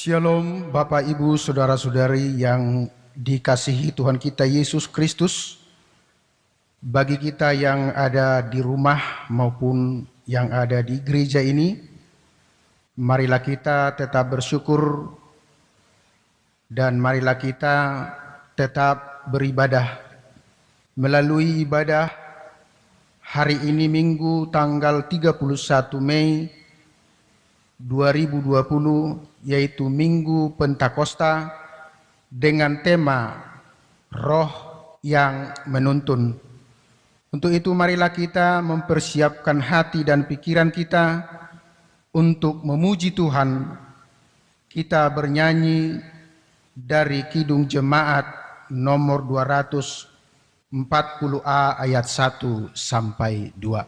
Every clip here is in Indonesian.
Shalom Bapak Ibu Saudara-saudari yang dikasihi Tuhan kita Yesus Kristus. Bagi kita yang ada di rumah maupun yang ada di gereja ini, marilah kita tetap bersyukur dan marilah kita tetap beribadah. Melalui ibadah hari ini Minggu tanggal 31 Mei 2020, yaitu Minggu Pentakosta dengan tema Roh yang Menuntun. Untuk itu marilah kita mempersiapkan hati dan pikiran kita untuk memuji Tuhan. Kita bernyanyi dari Kidung Jemaat nomor 240A ayat 1 sampai 2.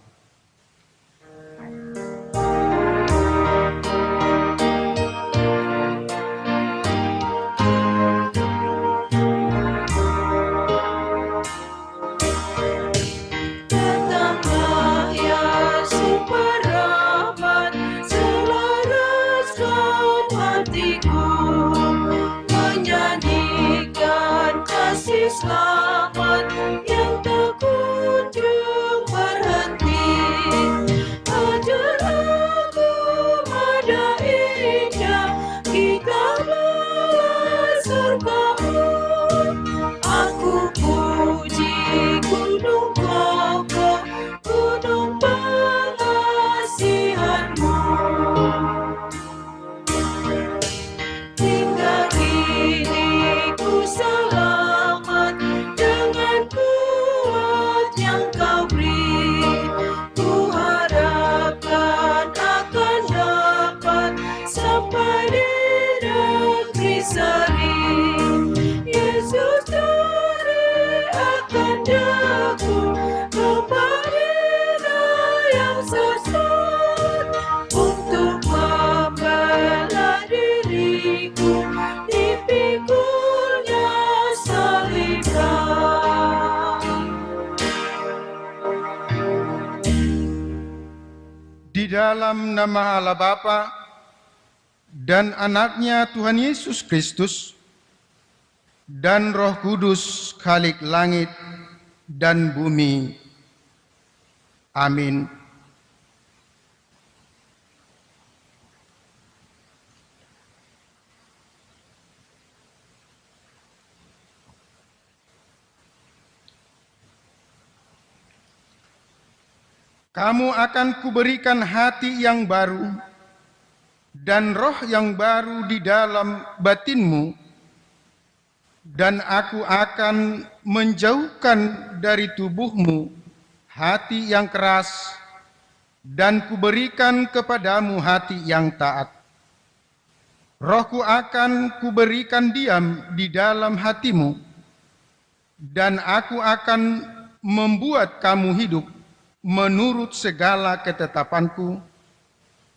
Selamat yang tak kunjung berhenti, ajar aku madainya kitab surgamu. Aku puji gunung kokoh, gunung pengasihanmu. Hingga kini ku selamat dengan kuat yang kau beri. Ku harapkan akan dapat sampai di negeri seri. Yesus dari akan daku kepada yang sesat untuk membela diriku di pikulnya salibkan. Di dalam nama Allah Bapa dan Anaknya Tuhan Yesus Kristus dan Roh Kudus Khalik langit dan bumi. Amin. Kamu akan kuberikan hati yang baru dan roh yang baru di dalam batinmu, dan aku akan menjauhkan dari tubuhmu hati yang keras, dan kuberikan kepadamu hati yang taat. Rohku akan kuberikan diam di dalam hatimu, dan aku akan membuat kamu hidup menurut segala ketetapanku,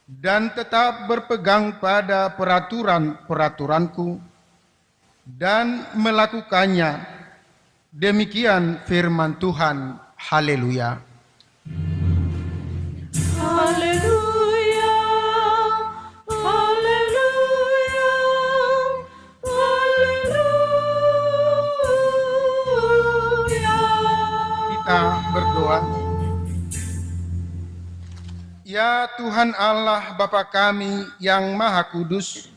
dan tetap berpegang pada peraturan-peraturanku, dan melakukannya. Demikian firman Tuhan. Haleluya. Haleluya, haleluya, haleluya. Kita berdoa. Ya Tuhan Allah Bapa kami yang Maha Kudus,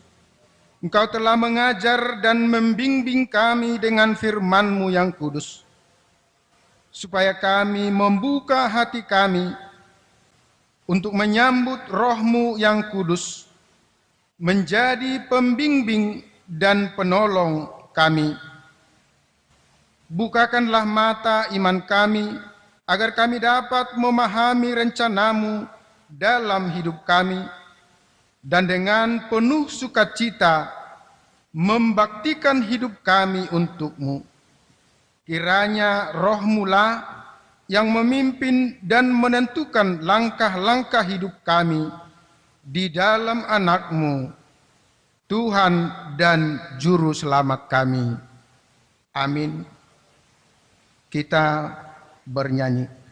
Engkau telah mengajar dan membimbing kami dengan firman-Mu yang kudus, supaya kami membuka hati kami untuk menyambut Roh-Mu yang kudus, menjadi pembimbing dan penolong kami. Bukakanlah mata iman kami, agar kami dapat memahami rencana-Mu dalam hidup kami, dan dengan penuh sukacita membaktikan hidup kami untuk-Mu. Kiranya Roh-Mu lah yang memimpin dan menentukan langkah-langkah hidup kami di dalam Anak-Mu, Tuhan dan Juru Selamat kami. Amin. Kita bernyanyi.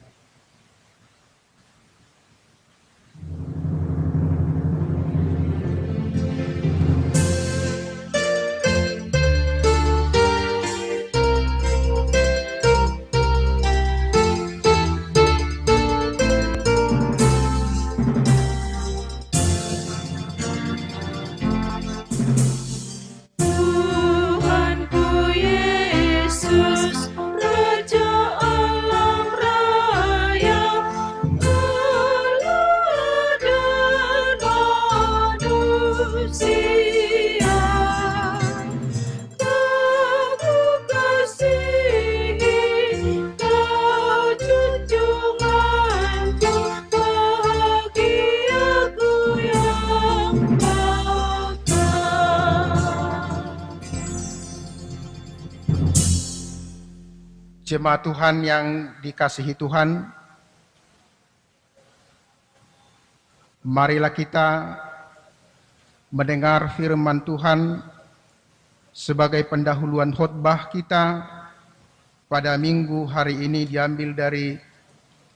Jemaat Tuhan yang dikasihi Tuhan, marilah kita mendengar firman Tuhan sebagai pendahuluan khotbah kita pada minggu hari ini diambil dari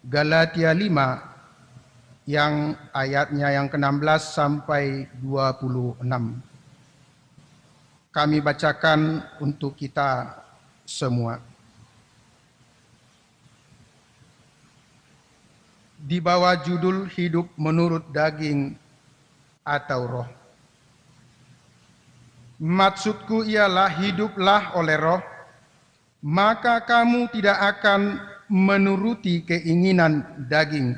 Galatia 5 yang ayatnya yang ke-16 sampai 26. Kami bacakan untuk kita semua. Di bawah judul hidup menurut daging atau roh. Maksudku ialah hiduplah oleh roh, maka kamu tidak akan menuruti keinginan daging.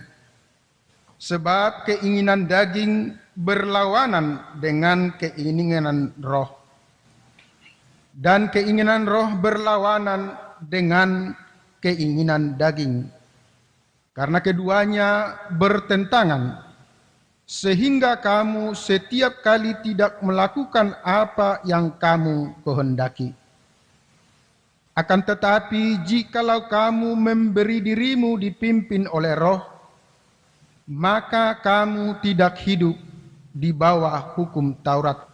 Sebab keinginan daging berlawanan dengan keinginan roh. Dan keinginan roh berlawanan dengan keinginan daging. Karena keduanya bertentangan, sehingga kamu setiap kali tidak melakukan apa yang kamu kehendaki. Akan tetapi, jikalau kamu memberi dirimu dipimpin oleh roh, maka kamu tidak hidup di bawah hukum Taurat.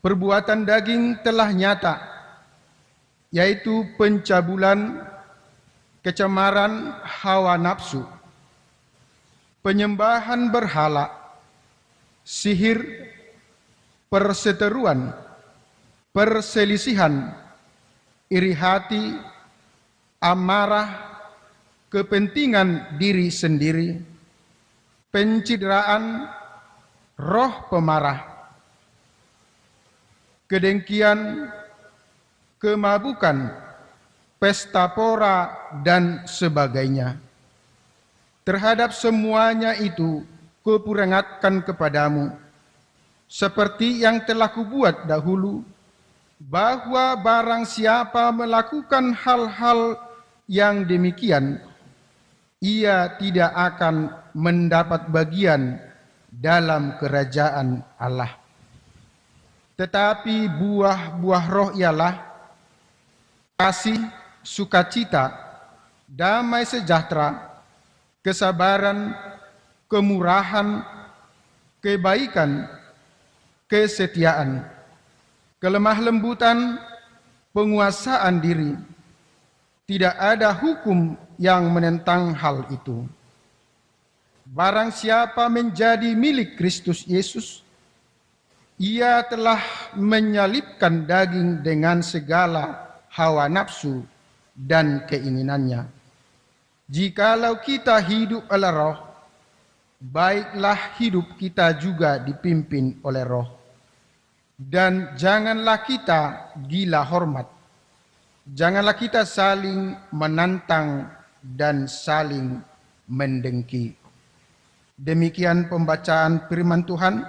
Perbuatan daging telah nyata, yaitu pencabulan, kecemaran hawa nafsu, penyembahan berhala, sihir, perseteruan, perselisihan, iri hati, amarah, kepentingan diri sendiri, pencideraan, roh pemarah, kedengkian, kemabukan, pesta pora, dan sebagainya. Terhadap semuanya itu kuperingatkan kepadamu, seperti yang telah kubuat dahulu, bahwa barang siapa melakukan hal-hal yang demikian, ia tidak akan mendapat bagian dalam kerajaan Allah. Tetapi buah-buah roh ialah kasih, sukacita, damai sejahtera, kesabaran, kemurahan, kebaikan, kesetiaan, kelemah lembutan, penguasaan diri. Tidak ada hukum yang menentang hal itu. Barang siapa menjadi milik Kristus Yesus, ia telah menyalibkan daging dengan segala hawa nafsu dan keinginannya. Jikalau kita hidup oleh roh, baiklah hidup kita juga dipimpin oleh roh. Dan janganlah kita gila hormat. Janganlah kita saling menantang dan saling mendengki. Demikian pembacaan firman Tuhan.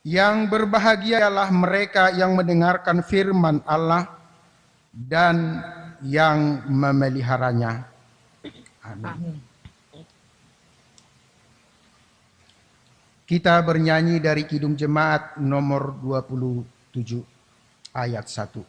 Yang berbahagialah mereka yang mendengarkan firman Allah dan yang memeliharanya. Amin. Kita bernyanyi dari Kidung Jemaat nomor 27 ayat 1.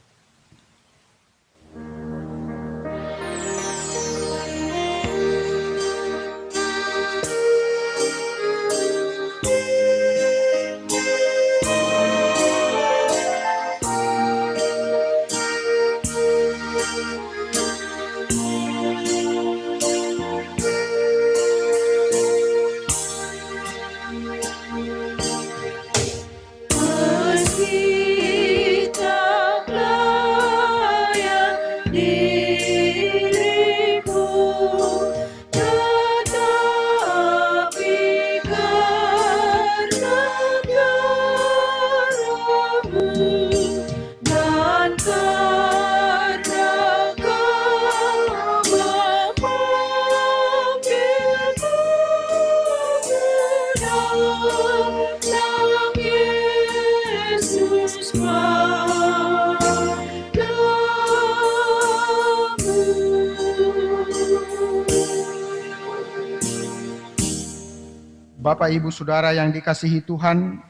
Bapak, Ibu, Saudara yang dikasihi Tuhan,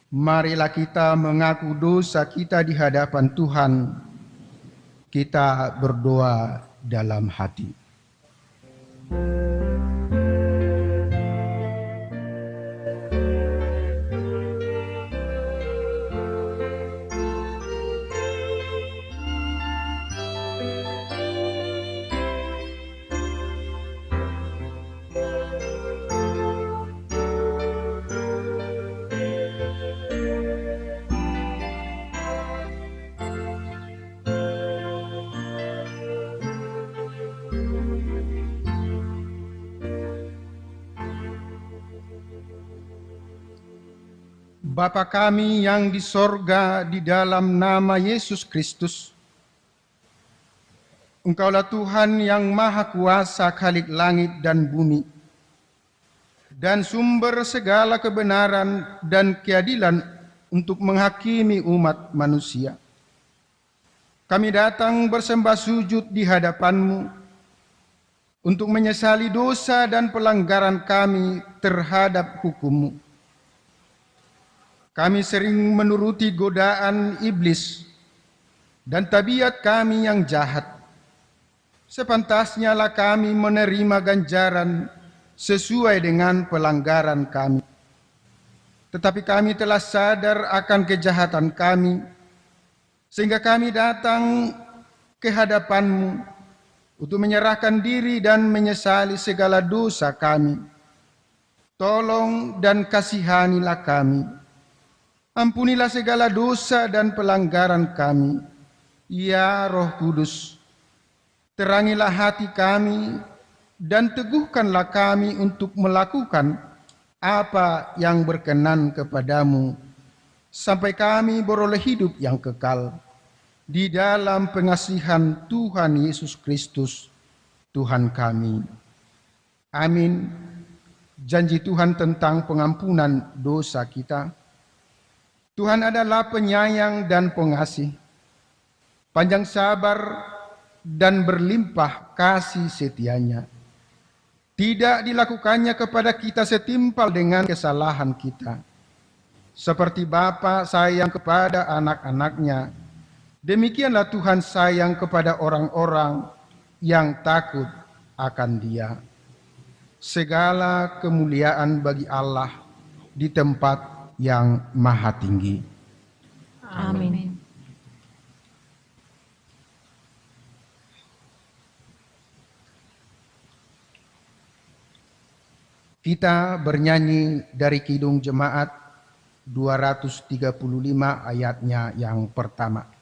marilah kita mengaku dosa kita di hadapan Tuhan Kita berdoa dalam hati. Bapa kami yang di sorga, di dalam nama Yesus Kristus, Engkaulah Tuhan yang Maha Kuasa, Khalik langit dan bumi, dan sumber segala kebenaran dan keadilan untuk menghakimi umat manusia. Kami datang bersembah sujud di hadapan-Mu untuk menyesali dosa dan pelanggaran kami terhadap hukum-Mu. Kami sering menuruti godaan iblis dan tabiat kami yang jahat. Sepantasnya lah kami menerima ganjaran sesuai dengan pelanggaran kami. Tetapi kami telah sadar akan kejahatan kami, sehingga kami datang ke hadapan-Mu untuk menyerahkan diri dan menyesali segala dosa kami. Tolong dan kasihanilah kami. Ampunilah segala dosa dan pelanggaran kami. Ya Roh Kudus, terangilah hati kami dan teguhkanlah kami untuk melakukan apa yang berkenan kepadamu, sampai kami beroleh hidup yang kekal di dalam pengasihan Tuhan Yesus Kristus, Tuhan kami. Amin. Janji Tuhan tentang pengampunan dosa kita. Tuhan adalah penyayang dan pengasih, panjang sabar dan berlimpah kasih setianya. Tidak dilakukannya kepada kita setimpal dengan kesalahan kita. Seperti Bapa sayang kepada anak-anaknya, demikianlah Tuhan sayang kepada orang-orang yang takut akan Dia. Segala kemuliaan bagi Allah di tempat yang maha tinggi. Amin. Kita bernyanyi dari Kidung Jemaat 235 ayatnya yang pertama.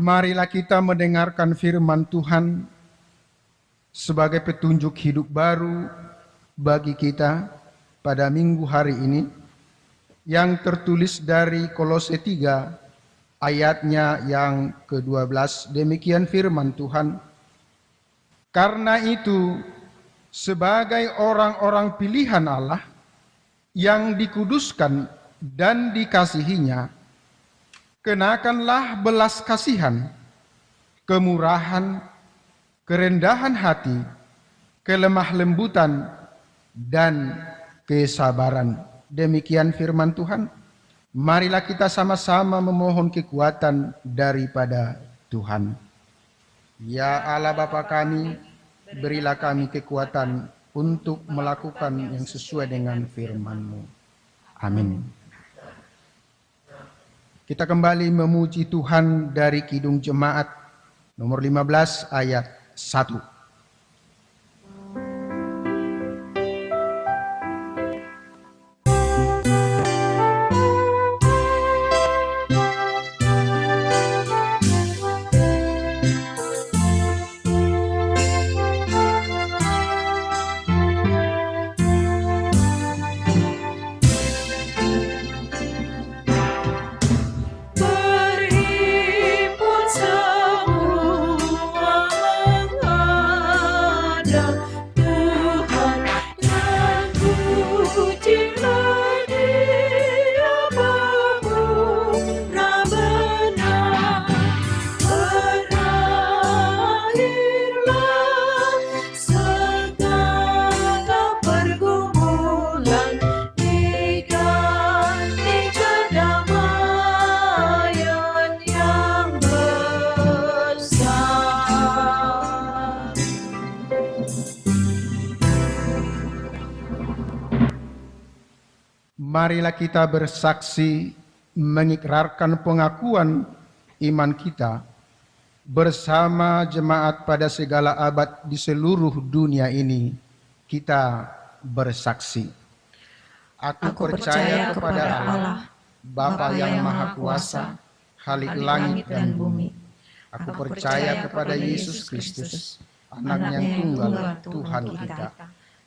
Marilah kita mendengarkan firman Tuhan sebagai petunjuk hidup baru bagi kita pada minggu hari ini, yang tertulis dari Kolose 3 ayatnya yang ke-12. Demikian firman Tuhan. Karena itu, sebagai orang-orang pilihan Allah yang dikuduskan dan dikasihinya, kenakanlah belas kasihan, kemurahan, kerendahan hati, kelemah lembutan, dan kesabaran. Demikian firman Tuhan. Marilah kita sama-sama memohon kekuatan daripada Tuhan. Ya Allah Bapa kami, berilah kami kekuatan untuk melakukan yang sesuai dengan firman-Mu. Amin. Kita kembali memuji Tuhan dari Kidung Jemaat nomor 15 ayat 1. Berhimpun semua menghadap Tuhan, yang pujilah Dia bermurah benar. Berakhirlah segala pergumulan, diganti kedamaian yang besar. Marilah kita bersaksi mengikrarkan pengakuan iman kita bersama jemaat pada segala abad di seluruh dunia ini. Kita bersaksi. Aku percaya kepada Allah, Bapa yang Maha Kuasa, Khalik langit dan bumi. Aku percaya kepada Yesus Kristus, Anak yang tunggal Tuhan kita,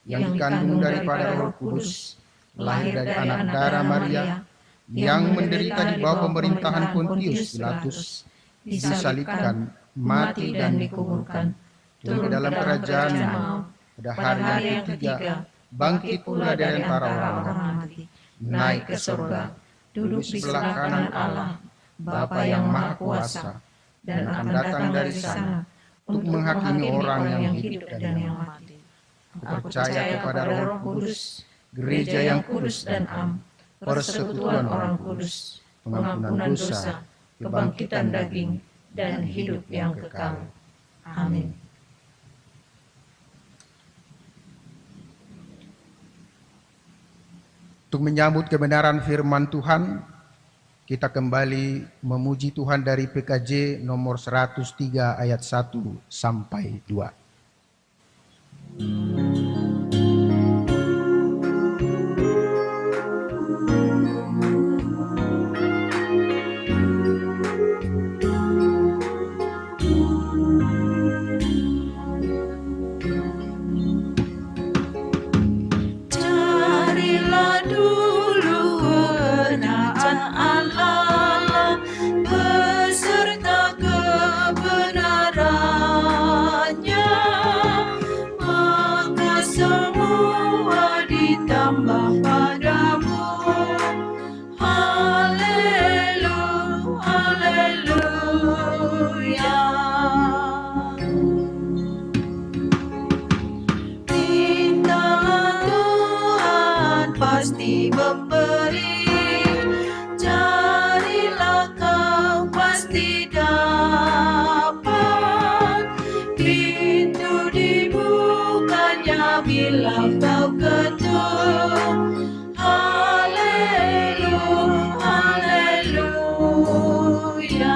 yang dikandung daripada Roh Kudus, lahir dari anak darah Maria, yang menderita di bawah pemerintahan Pontius Pilatus, disalibkan, mati dan dikuburkan, turun ke dalam kerajaan maut, pada hari yang ketiga bangkit pula dari antara orang mati, naik ke surga, duduk di sebelah kanan Allah, Bapa yang Maha Kuasa, dan akan datang dari sana untuk menghakimi orang yang hidup dan yang mati. Aku percaya kepada Roh Kudus, gereja yang kudus dan am, persekutuan orang kudus, pengampunan dosa, kebangkitan daging, dan hidup yang kekal. Amin. Untuk menyambut kebenaran firman Tuhan, kita kembali memuji Tuhan dari PKJ nomor 103 ayat 1 sampai 2. Carilah dulu kebenaran Allah beserta kebenarannya, maka semua ditambah padamu. Haleluya, haleluya. Mintalah Tuhan pasti memberi, carilah kau pasti dapat. Pintu dibukanya bila kau ketuk. Haleluya, haleluya.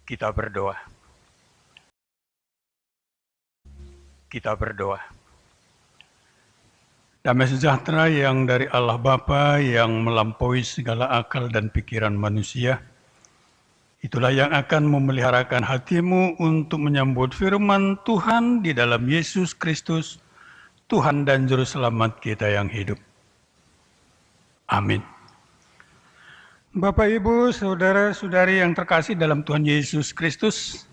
Kita berdoa. Kita berdoa. Damai sejahtera yang dari Allah Bapa yang melampaui segala akal dan pikiran manusia, itulah yang akan memeliharakan hatimu untuk menyambut firman Tuhan di dalam Yesus Kristus, Tuhan dan Juru Selamat kita yang hidup. Amin. Bapak, Ibu, Saudara-saudari yang terkasih dalam Tuhan Yesus Kristus,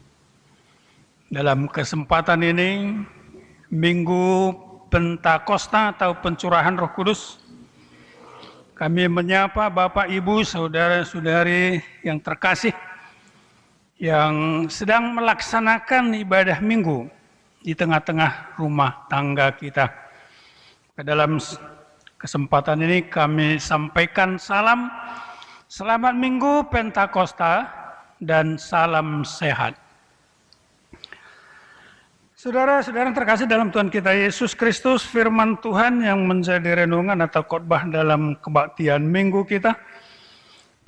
dalam kesempatan ini, Minggu Pentakosta atau Pencurahan Roh Kudus, kami menyapa Bapak, Ibu, Saudara-saudari yang terkasih yang sedang melaksanakan ibadah Minggu di tengah-tengah rumah tangga kita. Ke dalam kesempatan ini kami sampaikan salam selamat Minggu Pentakosta dan salam sehat. Saudara-saudara terkasih dalam Tuhan kita Yesus Kristus, firman Tuhan yang menjadi renungan atau khotbah dalam kebaktian minggu kita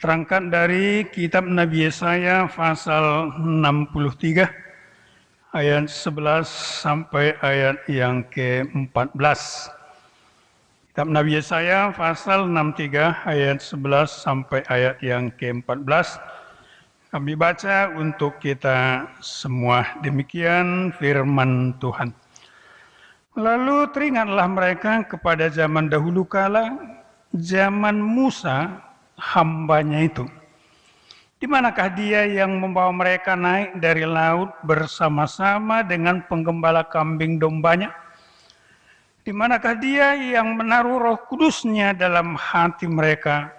terangkat dari kitab Nabi Yesaya pasal 63 ayat 11 sampai ayat yang ke-14. Kitab Nabi Yesaya pasal 63 ayat 11 sampai ayat yang ke-14. Kami baca untuk kita semua. Demikian firman Tuhan. Lalu teringatlah mereka kepada zaman dahulu kala, zaman Musa hambanya itu. Di manakah dia yang membawa mereka naik dari laut bersama-sama dengan penggembala kambing dombanya? Di manakah dia yang menaruh Roh Kudus-Nya dalam hati mereka,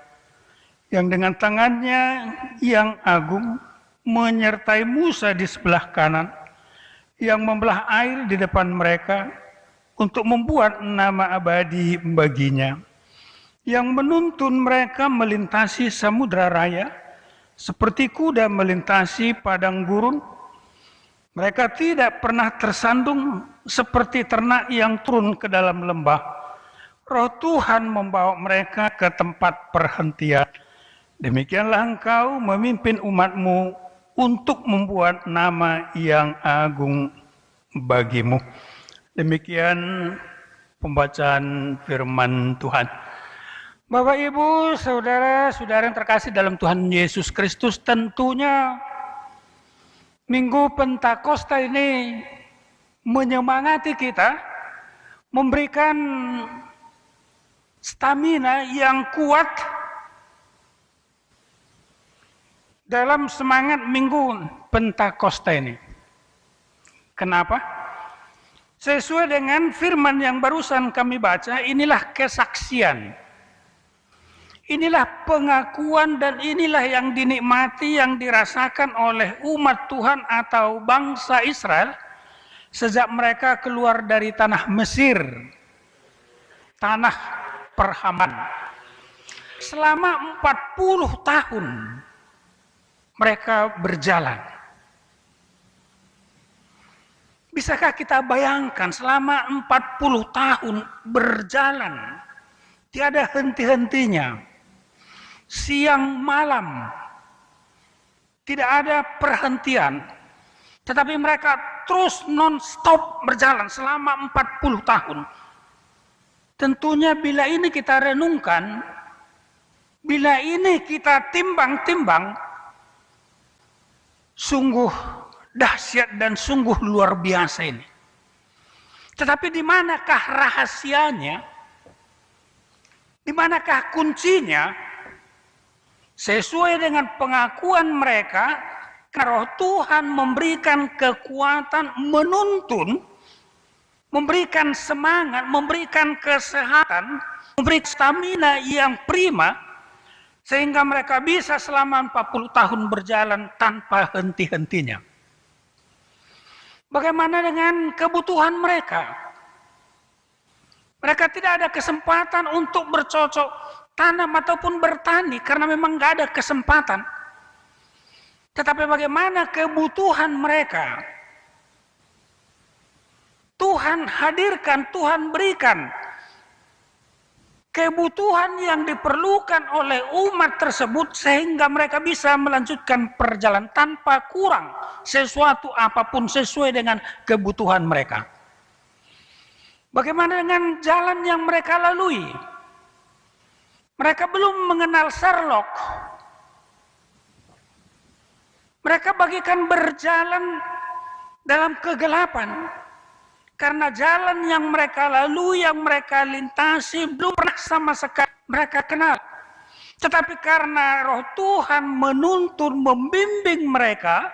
yang dengan tangannya yang agung menyertai Musa di sebelah kanan, yang membelah air di depan mereka untuk membuat nama abadi baginya, yang menuntun mereka melintasi samudra raya, seperti kuda melintasi padang gurun. Mereka tidak pernah tersandung seperti ternak yang turun ke dalam lembah. Roh Tuhan membawa mereka ke tempat perhentian. Demikianlah engkau memimpin umatmu untuk membuat nama yang agung bagimu. Demikian pembacaan firman Tuhan. Bapak, Ibu, saudara-saudara yang terkasih dalam Tuhan Yesus Kristus, tentunya Minggu Pentakosta ini menyemangati kita, memberikan stamina yang kuat dalam semangat Minggu Pentakosta ini. Kenapa? Sesuai dengan firman yang barusan kami baca, inilah kesaksian. Inilah pengakuan dan inilah yang dinikmati, yang dirasakan oleh umat Tuhan atau bangsa Israel sejak mereka keluar dari tanah Mesir, tanah perhambaan. Selama 40 tahun mereka berjalan. Bisakah kita bayangkan selama 40 tahun berjalan, tiada henti-hentinya. Siang malam, tidak ada perhentian, tetapi mereka terus non-stop berjalan selama 40 tahun. Tentunya bila ini kita renungkan, bila ini kita timbang-timbang, sungguh dahsyat dan sungguh luar biasa ini. Tetapi di manakah rahasianya? Di manakah kuncinya? Sesuai dengan pengakuan mereka, Roh Tuhan memberikan kekuatan, menuntun, memberikan semangat, memberikan kesehatan, memberikan stamina yang prima, sehingga mereka bisa selama 40 tahun berjalan tanpa henti-hentinya. Bagaimana dengan kebutuhan mereka? Mereka tidak ada kesempatan untuk bercocok tanam ataupun bertani karena memang nggak ada kesempatan. Tetapi bagaimana kebutuhan mereka? Tuhan hadirkan, Tuhan berikan kebutuhan yang diperlukan oleh umat tersebut sehingga mereka bisa melanjutkan perjalanan tanpa kurang sesuatu apapun sesuai dengan kebutuhan mereka. Bagaimana dengan jalan yang mereka lalui? Mereka belum mengenal Sherlock. Mereka bagikan berjalan dalam kegelapan. Karena jalan yang mereka lalui, yang mereka lintasi, belum pernah sama sekali mereka kenal. Tetapi karena Roh Tuhan menuntun, membimbing mereka,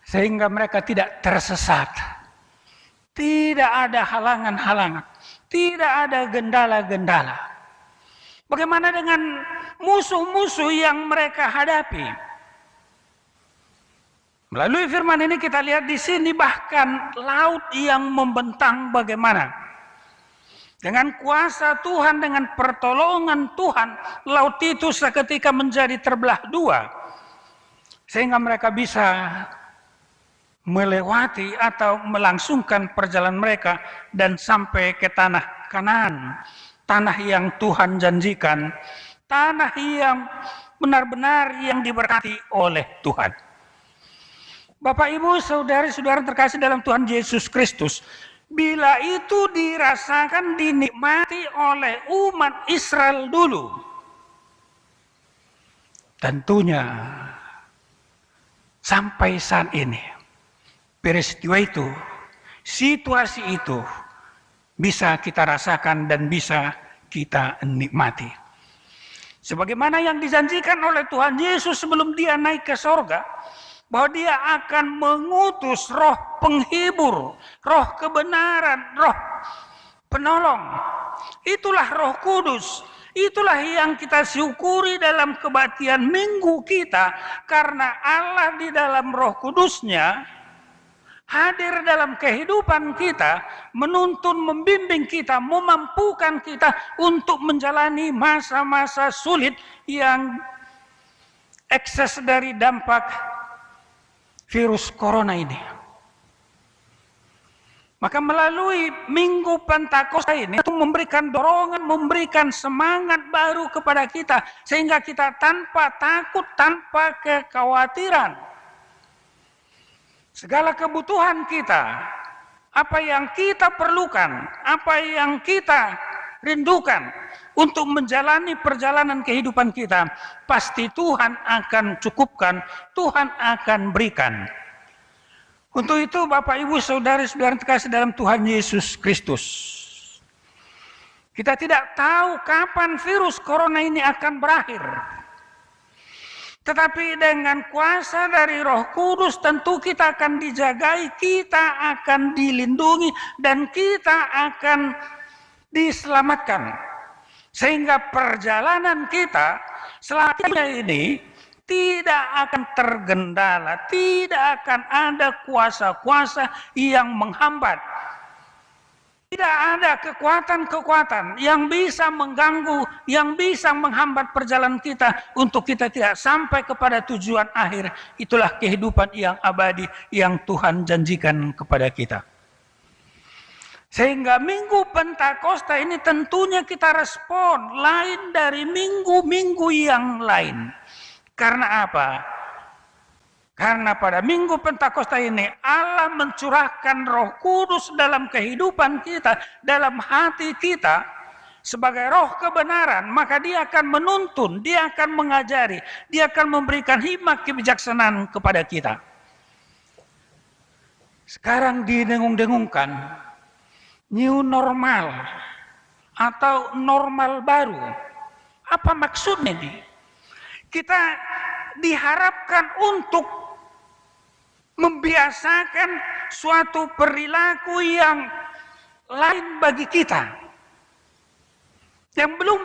sehingga mereka tidak tersesat. Tidak ada halangan-halangan. Tidak ada gendala-gendala. Bagaimana dengan musuh-musuh yang mereka hadapi? Melalui firman ini kita lihat di sini bahkan laut yang membentang bagaimana. Dengan kuasa Tuhan, dengan pertolongan Tuhan, laut itu seketika menjadi terbelah dua. Sehingga mereka bisa melewati atau melangsungkan perjalanan mereka dan sampai ke tanah Kanaan, tanah yang Tuhan janjikan, tanah yang benar-benar yang diberkati oleh Tuhan. Bapak, Ibu, saudari-saudara terkasih dalam Tuhan Yesus Kristus, bila itu dirasakan, dinikmati oleh umat Israel dulu, tentunya sampai saat ini peristiwa itu, situasi itu bisa kita rasakan dan bisa kita nikmati. Sebagaimana yang dijanjikan oleh Tuhan Yesus sebelum dia naik ke sorga, bahwa dia akan mengutus roh penghibur, roh kebenaran, roh penolong. Itulah Roh Kudus. Itulah yang kita syukuri dalam kebaktian minggu kita, karena Allah di dalam Roh Kudusnya hadir dalam kehidupan kita, menuntun, membimbing kita, memampukan kita untuk menjalani masa-masa sulit yang ekses dari dampak virus corona ini. Maka melalui Minggu Pentakosta ini itu memberikan dorongan, memberikan semangat baru kepada kita, sehingga kita tanpa takut, tanpa kekhawatiran, segala kebutuhan kita, apa yang kita perlukan, apa yang kita rindukan untuk menjalani perjalanan kehidupan kita, pasti Tuhan akan cukupkan, Tuhan akan berikan. Untuk itu Bapak, Ibu, saudari-saudara terkasih dalam Tuhan Yesus Kristus, kita tidak tahu kapan virus corona ini akan berakhir. Tetapi dengan kuasa dari Roh Kudus tentu kita akan dijagai, kita akan dilindungi, dan kita akan diselamatkan. Sehingga perjalanan kita selanjutnya ini tidak akan tergendala, tidak akan ada kuasa-kuasa yang menghambat. Tidak ada kekuatan-kekuatan yang bisa mengganggu, yang bisa menghambat perjalanan kita untuk kita tidak sampai kepada tujuan akhir. Itulah kehidupan yang abadi yang Tuhan janjikan kepada kita. Sehingga Minggu Pentakosta ini tentunya kita respon lain dari minggu-minggu yang lain. Karena apa? Karena pada Minggu Pentakosta ini Allah mencurahkan Roh Kudus dalam kehidupan kita, dalam hati kita sebagai roh kebenaran. Maka dia akan menuntun, dia akan mengajari, dia akan memberikan hikmat kebijaksanaan kepada kita. Sekarang didengung-dengungkan new normal atau normal baru. Apa maksudnya nih? Kita diharapkan untuk membiasakan suatu perilaku yang lain bagi kita, yang belum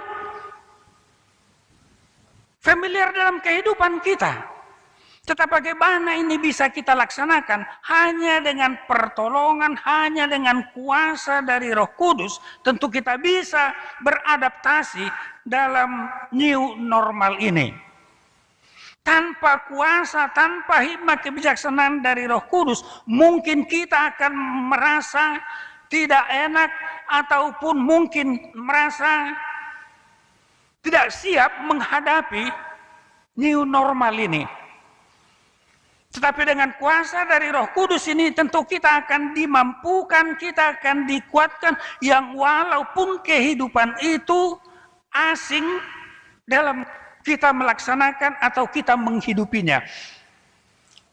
familiar dalam kehidupan kita. Tetapi bagaimana ini bisa kita laksanakan? Hanya dengan pertolongan, hanya dengan kuasa dari Roh Kudus, tentu kita bisa beradaptasi dalam new normal ini. Tanpa kuasa, tanpa hikmat kebijaksanaan dari Roh Kudus, mungkin kita akan merasa tidak enak ataupun mungkin merasa tidak siap menghadapi new normal ini. Tetapi dengan kuasa dari Roh Kudus ini tentu kita akan dimampukan, kita akan dikuatkan, yang walaupun kehidupan itu asing dalam kita melaksanakan atau kita menghidupinya.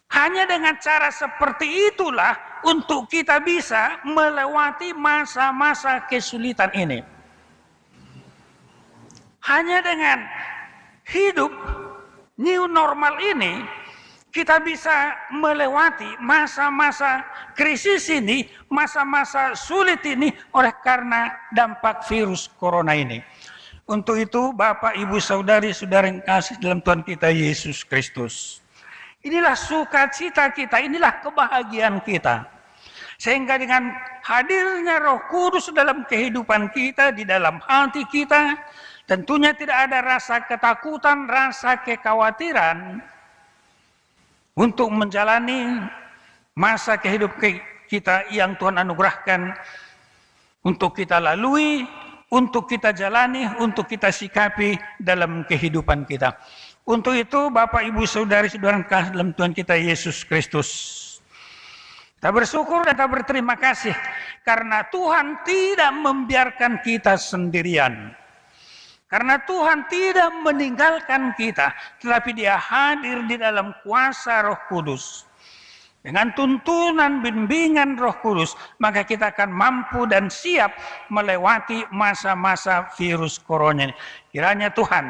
Hanya dengan cara seperti itulah untuk kita bisa melewati masa-masa kesulitan ini. Hanya dengan hidup new normal ini, kita bisa melewati masa-masa krisis ini, masa-masa sulit ini oleh karena dampak virus corona ini. Untuk itu Bapak, Ibu, saudari-saudara yang kasih dalam Tuhan kita Yesus Kristus, inilah sukacita kita, inilah kebahagiaan kita. Sehingga dengan hadirnya Roh Kudus dalam kehidupan kita, di dalam hati kita, tentunya tidak ada rasa ketakutan, rasa kekhawatiran untuk menjalani masa kehidupan kita yang Tuhan anugerahkan untuk kita lalui, untuk kita jalani, untuk kita sikapi dalam kehidupan kita. Untuk itu Bapak Ibu Saudari-saudara dalam Tuhan kita Yesus Kristus, kita bersyukur dan kita berterima kasih karena Tuhan tidak membiarkan kita sendirian. Karena Tuhan tidak meninggalkan kita, tetapi Dia hadir di dalam kuasa Roh Kudus. Dengan tuntunan bimbingan Roh Kudus, maka kita akan mampu dan siap melewati masa-masa virus corona ini. Kiranya Tuhan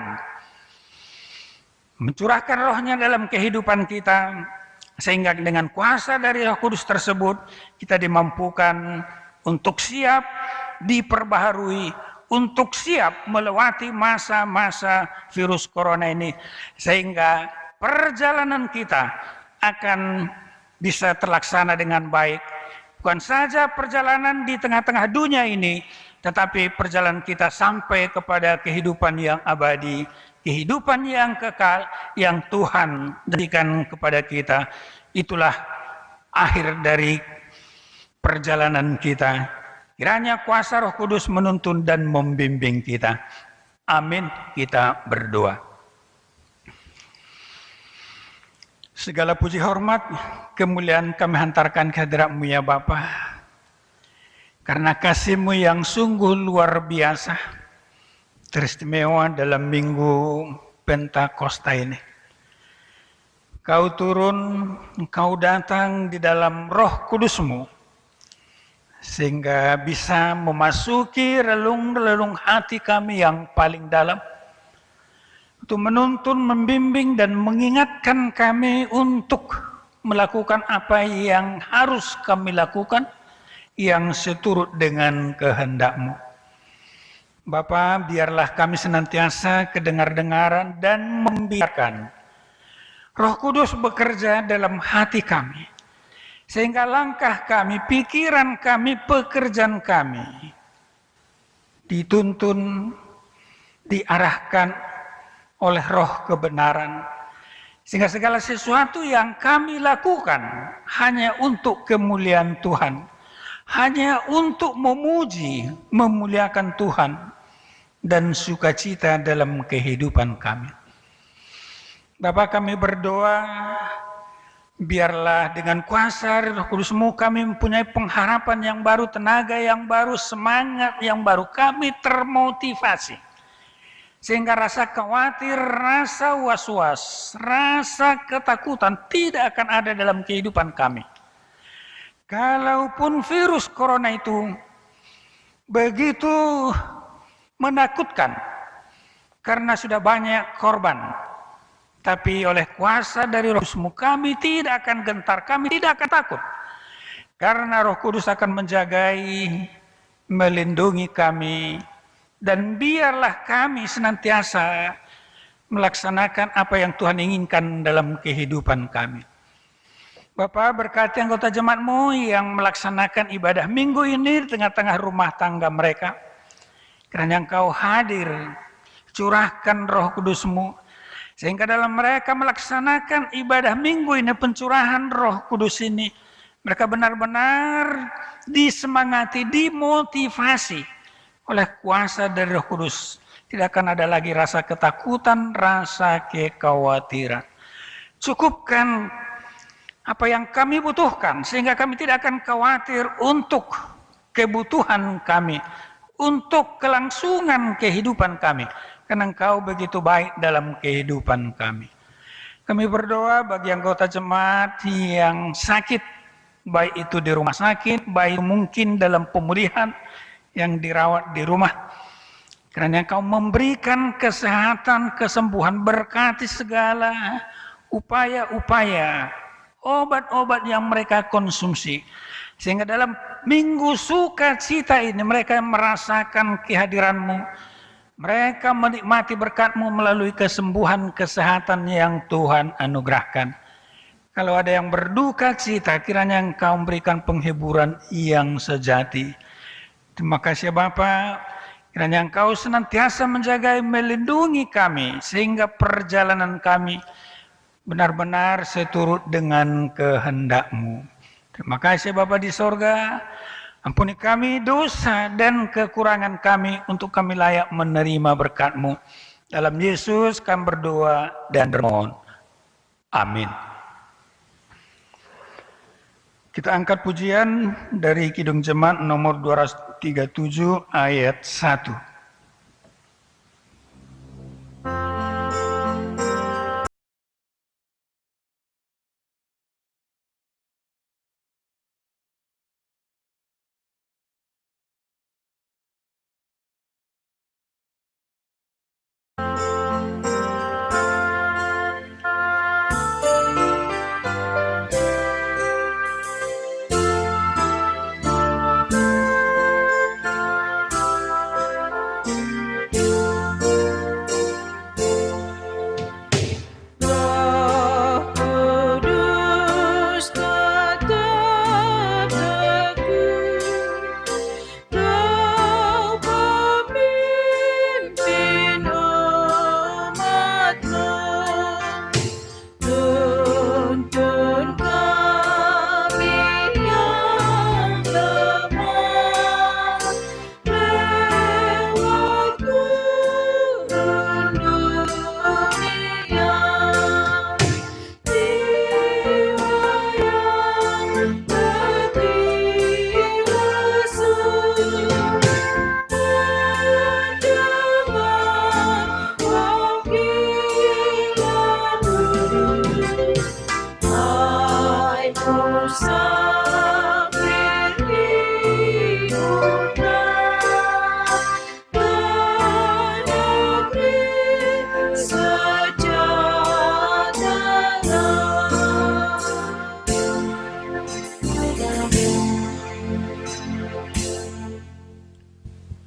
mencurahkan Roh-Nya dalam kehidupan kita, sehingga dengan kuasa dari Roh Kudus tersebut, kita dimampukan untuk siap diperbaharui, untuk siap melewati masa-masa virus corona ini, sehingga perjalanan kita akan bisa terlaksana dengan baik. Bukan saja perjalanan di tengah-tengah dunia ini, tetapi perjalanan kita sampai kepada kehidupan yang abadi, kehidupan yang kekal yang Tuhan berikan kepada kita. Itulah akhir dari perjalanan kita. Kiranya kuasa Roh Kudus menuntun dan membimbing kita. Amin. Kita berdoa. Segala puji hormat, kemuliaan kami hantarkan ke hadirat-Mu ya Bapa. Karena kasih-Mu yang sungguh luar biasa, teristimewa dalam minggu Pentakosta ini. Kau turun, Engkau datang di dalam Roh Kudus-Mu, sehingga bisa memasuki relung-relung hati kami yang paling dalam, untuk menuntun, membimbing, dan mengingatkan kami untuk melakukan apa yang harus kami lakukan, yang seturut dengan kehendak-Mu. Bapa, biarlah kami senantiasa kedengar-dengaran dan membiarkan Roh Kudus bekerja dalam hati kami, sehingga langkah kami, pikiran kami, pekerjaan kami dituntun, diarahkan oleh Roh kebenaran, sehingga segala sesuatu yang kami lakukan hanya untuk kemuliaan Tuhan, hanya untuk memuji, memuliakan Tuhan, dan sukacita dalam kehidupan kami. Bapa, kami berdoa, biarlah dengan kuasa Roh Kudus-Mu kami mempunyai pengharapan yang baru, tenaga yang baru, semangat yang baru. Kami termotivasi, sehingga rasa khawatir, rasa was-was, rasa ketakutan tidak akan ada dalam kehidupan kami. Kalaupun virus corona itu begitu menakutkan karena sudah banyak korban, tapi oleh kuasa dari Roh Kudus-Mu kami tidak akan gentar, kami tidak akan takut. Karena Roh Kudus akan menjagai, melindungi kami, dan biarlah kami senantiasa melaksanakan apa yang Tuhan inginkan dalam kehidupan kami. Bapa, berkati anggota jemaat-Mu yang melaksanakan ibadah minggu ini di tengah-tengah rumah tangga mereka. Kiranya Engkau hadir, curahkan Roh Kudus-Mu, sehingga dalam mereka melaksanakan ibadah minggu ini, pencurahan Roh Kudus ini, mereka benar-benar disemangati, dimotivasi oleh kuasa dari Roh Kudus. Tidak akan ada lagi rasa ketakutan, rasa kekhawatiran. Cukupkan apa yang kami butuhkan, sehingga kami tidak akan khawatir untuk kebutuhan kami, untuk kelangsungan kehidupan kami. Karena Engkau begitu baik dalam kehidupan kami. Kami berdoa bagi anggota jemaat yang sakit, baik itu di rumah sakit, baik mungkin dalam pemulihan, yang dirawat di rumah. Karena Engkau memberikan kesehatan, kesembuhan, berkati segala upaya-upaya, obat-obat yang mereka konsumsi. Sehingga dalam minggu sukacita ini mereka merasakan kehadiran-Mu. Mereka menikmati berkat-Mu melalui kesembuhan, kesehatan yang Tuhan anugerahkan. Kalau ada yang berduka cita, kiranya Engkau memberikan penghiburan yang sejati. Terima kasih Bapa, kiranya Engkau senantiasa menjaga, melindungi kami, sehingga perjalanan kami benar-benar seturut dengan kehendak-Mu. Terima kasih Bapa di sorga, ampuni kami dosa dan kekurangan kami, untuk kami layak menerima berkat-Mu. Dalam Yesus kami berdoa dan bermohon. Amin. Kita angkat pujian dari Kidung Jemaat nomor 237 ayat 1.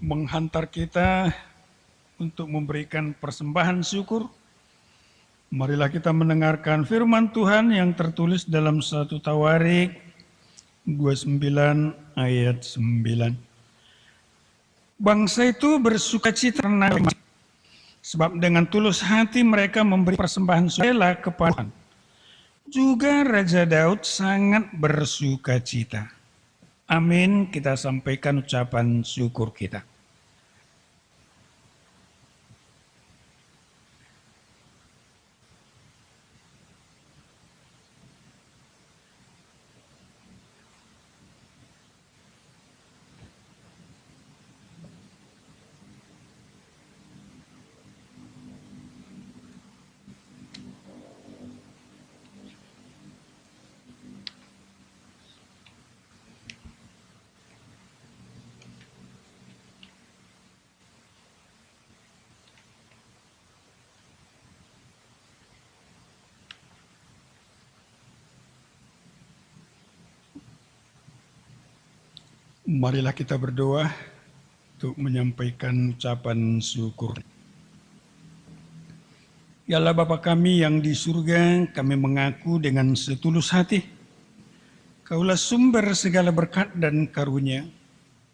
Menghantar kita untuk memberikan persembahan syukur, marilah kita mendengarkan firman Tuhan yang tertulis dalam 1 Tawarik 29 ayat 9. Bangsa itu bersukacita sebab dengan tulus hati mereka memberi persembahan rela kepada Tuhan. Juga Raja Daud sangat bersukacita. Amin, kita sampaikan ucapan syukur kita. Marilah kita berdoa untuk menyampaikan ucapan syukur. Ya Allah Bapa kami yang di surga, kami mengaku dengan setulus hati, Kaulah sumber segala berkat dan karunia.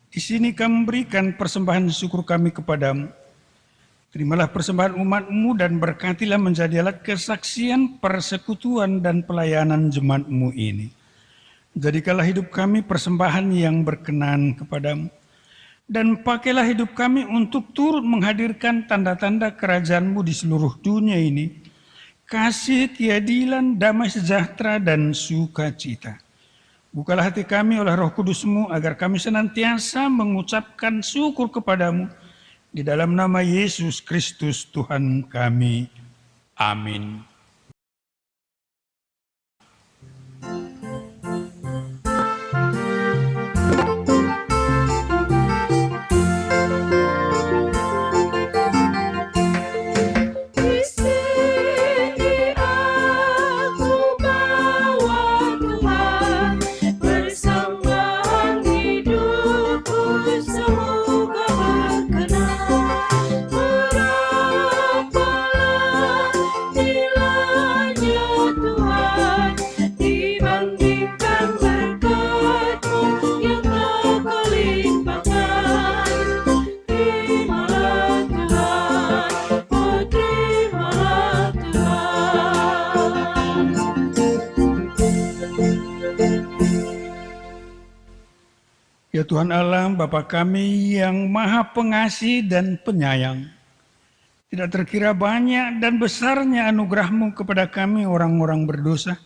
Di sini kami berikan persembahan syukur kami kepadamu. Terimalah persembahan umat-Mu dan berkatilah menjadi alat kesaksian, persekutuan dan pelayanan jemaat-Mu ini. Jadikanlah hidup kami persembahan yang berkenan kepadamu. Dan pakailah hidup kami untuk turut menghadirkan tanda-tanda kerajaan-Mu di seluruh dunia ini. Kasih, keadilan, damai sejahtera, dan sukacita. Bukalah hati kami oleh Roh Kudus-Mu agar kami senantiasa mengucapkan syukur kepadamu. Di dalam nama Yesus Kristus Tuhan kami. Amin. Bila Ya Tuhan Allah, Bapa kami yang Maha Pengasih dan Penyayang, tidak terkira banyak dan besarnya anugerah-Mu kepada kami orang-orang berdosa.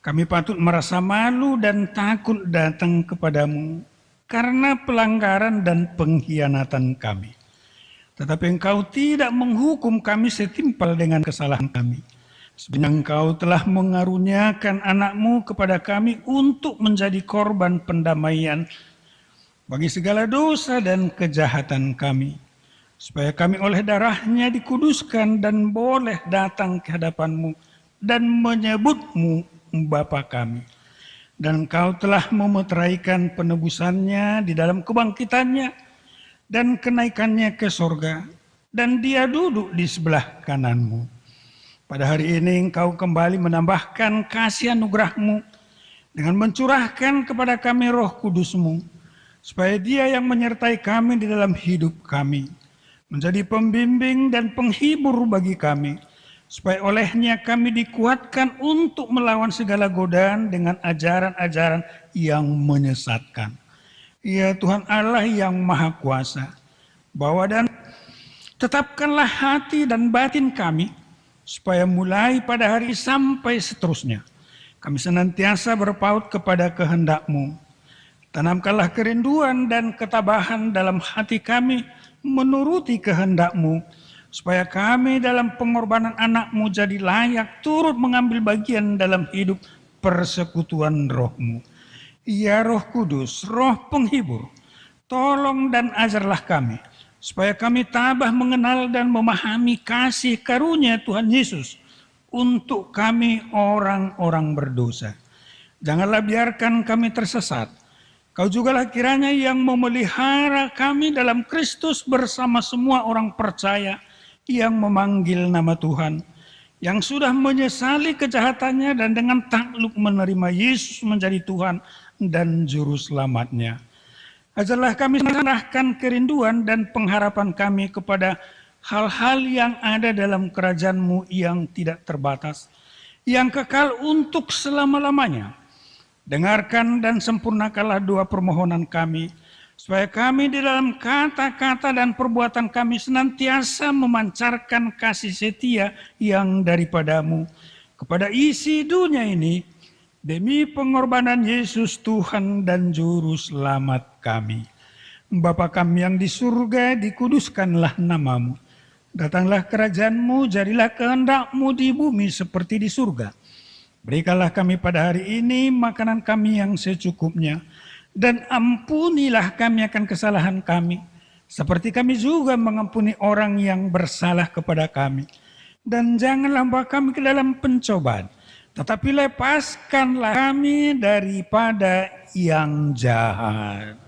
Kami patut merasa malu dan takut datang kepadamu karena pelanggaran dan pengkhianatan kami. Tetapi Engkau tidak menghukum kami setimpal dengan kesalahan kami. Sebenarnya Engkau telah mengaruniakan anak-Mu kepada kami untuk menjadi korban pendamaian bagi segala dosa dan kejahatan kami, supaya kami oleh darah-Nya dikuduskan dan boleh datang ke hadapan-Mu dan menyebut-Mu Bapa kami. Dan Engkau telah memeteraikan penebusan-Nya di dalam kebangkitan-Nya dan kenaikan-Nya ke sorga, dan Dia duduk di sebelah kanan-Mu. Pada hari ini Engkau kembali menambahkan kasih anugerah-Mu dengan mencurahkan kepada kami Roh Kudus-Mu, supaya Dia yang menyertai kami di dalam hidup kami, menjadi pembimbing dan penghibur bagi kami, supaya olehnya kami dikuatkan untuk melawan segala godaan dengan ajaran-ajaran yang menyesatkan. Ya Tuhan Allah yang Maha Kuasa, bawa dan tetapkanlah hati dan batin kami, supaya mulai pada hari sampai seterusnya, kami senantiasa berpaut kepada kehendak-Mu. Tanamkanlah kerinduan dan ketabahan dalam hati kami menuruti kehendak-Mu, supaya kami dalam pengorbanan anak-Mu jadi layak turut mengambil bagian dalam hidup persekutuan Roh-Mu. Ya Roh Kudus, Roh penghibur, tolong dan ajarlah kami, supaya kami tabah mengenal dan memahami kasih karunia Tuhan Yesus untuk kami orang-orang berdosa. Janganlah biarkan kami tersesat. Kau jugalah kiranya yang memelihara kami dalam Kristus bersama semua orang percaya yang memanggil nama Tuhan, yang sudah menyesali kejahatannya dan dengan takluk menerima Yesus menjadi Tuhan dan Juru Selamatnya. Ajarlah kami serahkan kerinduan dan pengharapan kami kepada hal-hal yang ada dalam kerajaan-Mu yang tidak terbatas, yang kekal untuk selama-lamanya. Dengarkan dan sempurnakanlah doa permohonan kami, supaya kami di dalam kata-kata dan perbuatan kami senantiasa memancarkan kasih setia yang daripada-Mu kepada isi dunia ini, demi pengorbanan Yesus Tuhan dan Juru Selamat kami. Bapa kami yang di surga, dikuduskanlah nama-Mu. Datanglah kerajaan-Mu, jadilah kehendak-Mu di bumi seperti di surga. Berikanlah kami pada hari ini makanan kami yang secukupnya, dan ampunilah kami akan kesalahan kami, seperti kami juga mengampuni orang yang bersalah kepada kami. Dan janganlah bawa kami ke dalam pencobaan, tetapi lepaskanlah kami daripada yang jahat.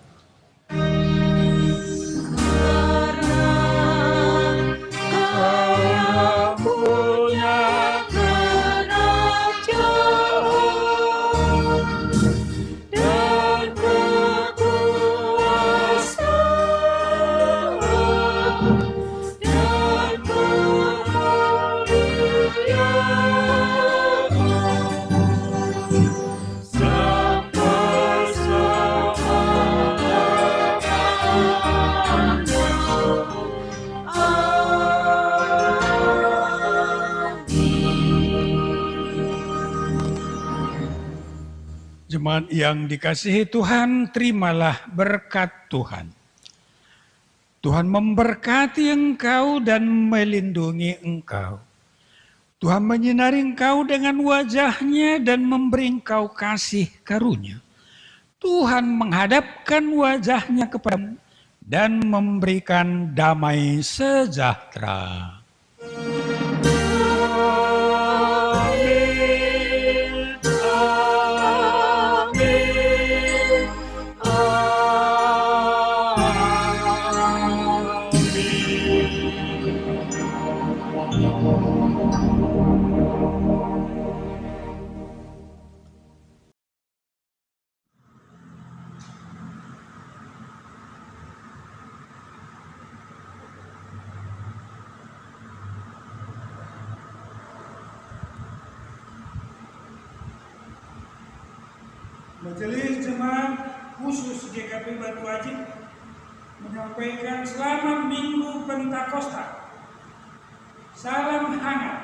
Jemaat yang dikasihi Tuhan, terimalah berkat Tuhan. Tuhan memberkati engkau dan melindungi engkau. Tuhan menyinari engkau dengan wajah-Nya dan memberi engkau kasih karunia. Tuhan menghadapkan wajah-Nya kepadamu dan memberikan damai sejahtera. Majelis jemaat khusus GKP Batu Aji menyampaikan selamat Minggu Pentakosta. Salam hangat